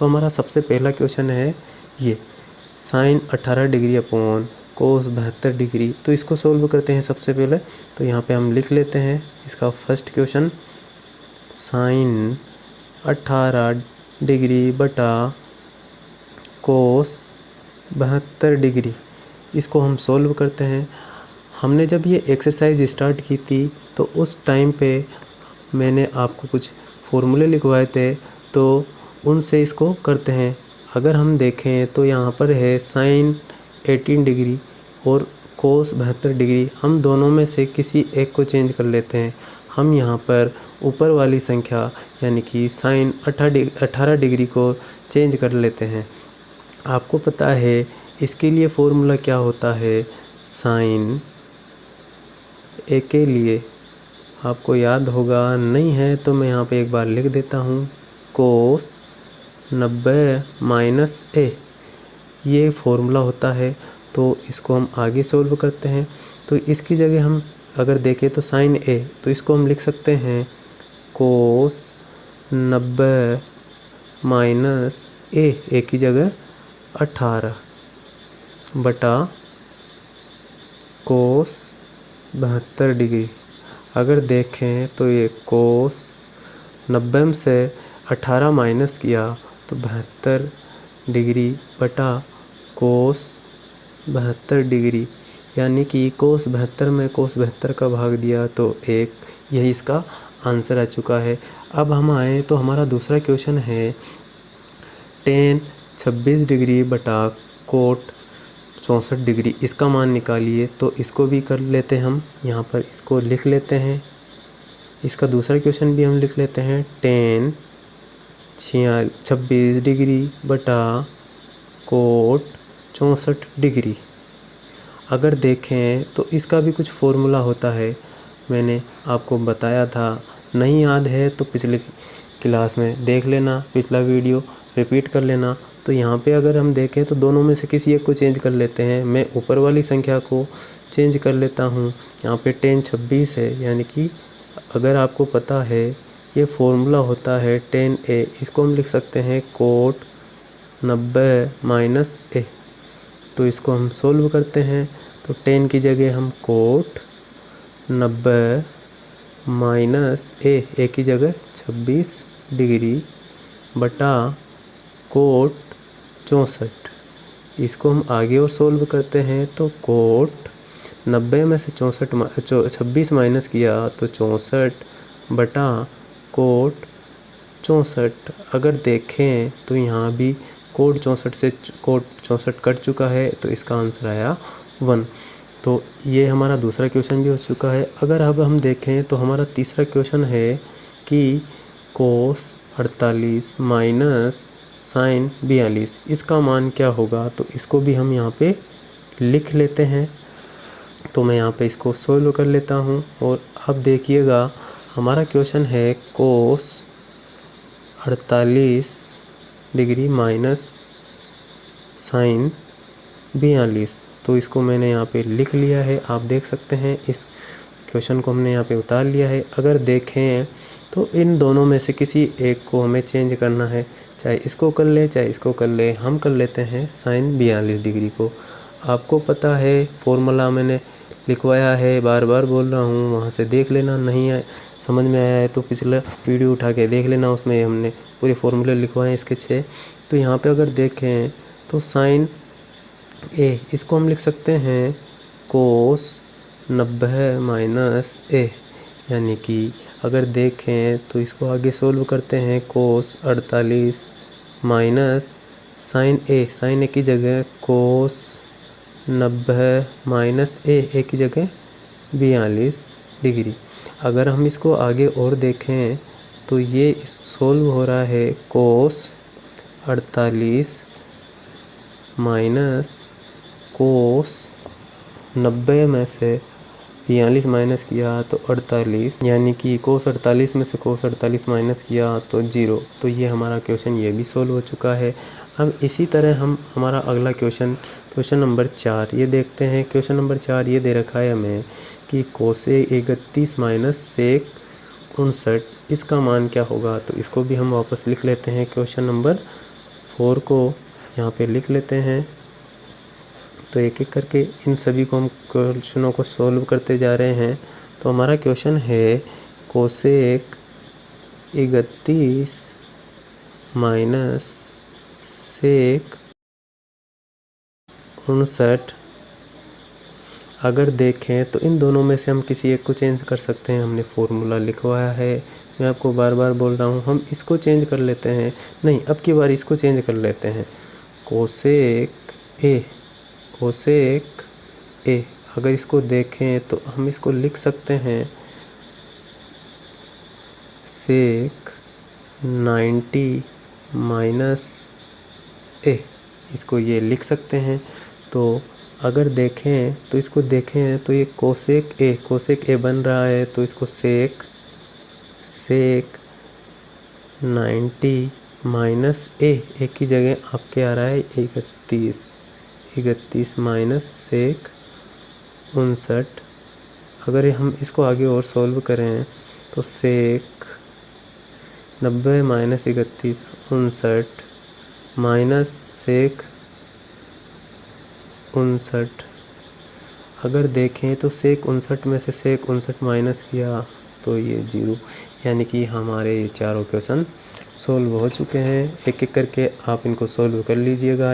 तो हमारा सबसे पहला क्वेश्चन है ये sine 18 degree upon cos 72 degree. तो इसको सोल्व करते हैं सबसे पहले। तो यहाँ पे हम लिख लेते हैं इसका फर्स्ट क्वेश्चन, साइन 18 डिग्री बटा कोस 72 डिग्री। इसको हम सोल्व करते हैं। हमने जब ये एक्सरसाइज स्टार्ट की थी तो उस टाइम पे मैंने आपको कुछ फॉर्मूले लिखवाए थे, तो उनसे इसको करते हैं। अगर हम देखें तो यहाँ पर है साइन 18 डिग्री और कोस 72 डिग्री। हम दोनों में से किसी एक को चेंज कर लेते हैं। हम यहाँ पर ऊपर वाली संख्या यानी कि साइन 18 डिग्री को चेंज कर लेते हैं। आपको पता है इसके लिए फॉर्मूला क्या होता है, साइन ए के लिए आपको याद होगा, नहीं है तो मैं यहाँ पे एक बार लिख देता हूँ, कोस 90 माइनस ए, ये फॉर्मूला होता है। तो इसको हम आगे सोल्व करते हैं। तो इसकी जगह हम अगर देखें तो साइन ए, तो इसको हम लिख सकते हैं कोस 90 माइनस ए की जगह 18 बटा कोस 72 डिग्री। अगर देखें तो ये कोस 90 में से 18 माइनस किया तो 72 डिग्री बटा कोस 72 डिग्री, यानी कि कोस 72 में कोस 72 का भाग दिया तो 1, यही इसका आंसर आ चुका है। अब हम आए तो हमारा दूसरा क्वेश्चन है टेन 26 डिग्री बटा कोट 64 डिग्री। इसका मान निकालिए। तो इसको भी कर लेते हैं हम, यहाँ पर इसको लिख लेते हैं। इसका दूसरा क्वेश्चन भी हम लिख लेते हैं, टेन 26 डिग्री बटा कोट 64 डिग्री। अगर देखें तो इसका भी कुछ फॉर्मूला होता है, मैंने आपको बताया था, नहीं याद है तो पिछले क्लास में देख लेना, पिछला वीडियो रिपीट कर लेना। तो यहाँ पे अगर हम देखें तो दोनों में से किसी एक को चेंज कर लेते हैं। मैं ऊपर वाली संख्या को चेंज कर लेता हूँ। यहाँ पे 10 26 है, यानी कि अगर आपको पता है ये फॉर्मूला होता है 10a, इसको हम लिख सकते हैं कोट 90 माइनस ए। तो इसको हम सोल्व करते हैं। तो 10 की जगह हम कोट 90 माइनस ए की जगह 26 डिग्री बटा कोट 64। इसको हम आगे और सोल्व करते हैं। तो कोट 90 में से 26 माइनस किया तो 64 बटा कोट 64। अगर देखें तो यहाँ भी कोट 64 से कोट 64 कट चुका है, तो इसका आंसर आया 1। तो ये हमारा दूसरा क्वेश्चन भी हो चुका है। अगर अब हम देखें तो हमारा तीसरा क्वेश्चन है कि कोस 48 माइनस साइन 42, इसका मान क्या होगा। तो इसको भी हम यहाँ पे लिख लेते हैं। तो मैं यहाँ पे इसको सोल्व कर लेता हूँ। और अब देखिएगा हमारा क्वेश्चन है कोस 48 डिग्री माइनस साइन 42। तो इसको मैंने यहाँ पे लिख लिया है, आप देख सकते हैं। इस क्वेश्चन को हमने यहाँ पे उतार लिया है। अगर देखें तो इन दोनों में से किसी एक को हमें चेंज करना है, चाहे इसको कर ले चाहे इसको कर ले। हम कर लेते हैं साइन 42 डिग्री को। आपको पता है फॉर्मूला मैंने लिखवाया है, बार बार बोल रहा हूँ, वहाँ से देख लेना। नहीं है समझ में आया है तो पिछला वीडियो उठा के देख लेना, उसमें हमने पूरे फॉर्मूले लिखवाए हैं इसके 6। तो यहाँ पे अगर देखें तो साइन ए, इसको हम लिख सकते हैं कोस 90 माइनस ए, यानी कि अगर देखें तो इसको आगे सोल्व करते हैं। कोस 48 माइनस साइन ए की जगह कोस 90 माइनस ए की जगह 42 डिग्री। अगर हम इसको आगे और देखें तो ये सोल्व हो रहा है कोस 48 माइनस कोस 90 में से 42 माइनस किया तो 48, यानी कि कोस 48 में से कोस 48 माइनस किया तो 0। तो ये हमारा क्वेश्चन ये भी सोल्व हो चुका है। अब इसी तरह हम हमारा अगला क्वेश्चन नंबर 4 ये देखते हैं। क्वेश्चन नंबर 4 ये दे रखा है हमें कि कोसेक 31 माइनस सेक 59, इसका मान क्या होगा। तो इसको भी हम वापस लिख लेते हैं क्वेश्चन नंबर 4 को यहाँ पे लिख लेते हैं। तो एक एक करके इन सभी को हम क्वेश्चनों को सॉल्व करते जा रहे हैं। तो हमारा क्वेश्चन है कोसेक 31 माइनस सेक 59। अगर देखें तो इन दोनों में से हम किसी एक को चेंज कर सकते हैं। हमने फॉर्मूला लिखवाया है, मैं आपको बार बार बोल रहा हूँ, हम इसको चेंज कर लेते हैं। नहीं, अब की बार इसको चेंज कर लेते हैं। कोसेक ए अगर इसको देखें तो हम इसको लिख सकते हैं सेक 90 माइनस ए, इसको ये लिख सकते हैं। तो अगर देखें तो इसको देखें तो ये कोसेक ए बन रहा है, तो इसको सेक 90 माइनस ए की जगह आपके आ रहा है 31 माइनस सेक 59। अगर हम इसको आगे और सॉल्व करें तो सेक 90 माइनस 31 59 माइनस सेक 59। अगर देखें तो सेक 59 में से सेक 59 माइनस किया तो ये 0, यानी कि हमारे ये चारों क्वेश्चन सॉल्व हो चुके हैं। एक एक करके आप इनको सॉल्व कर लीजिएगा।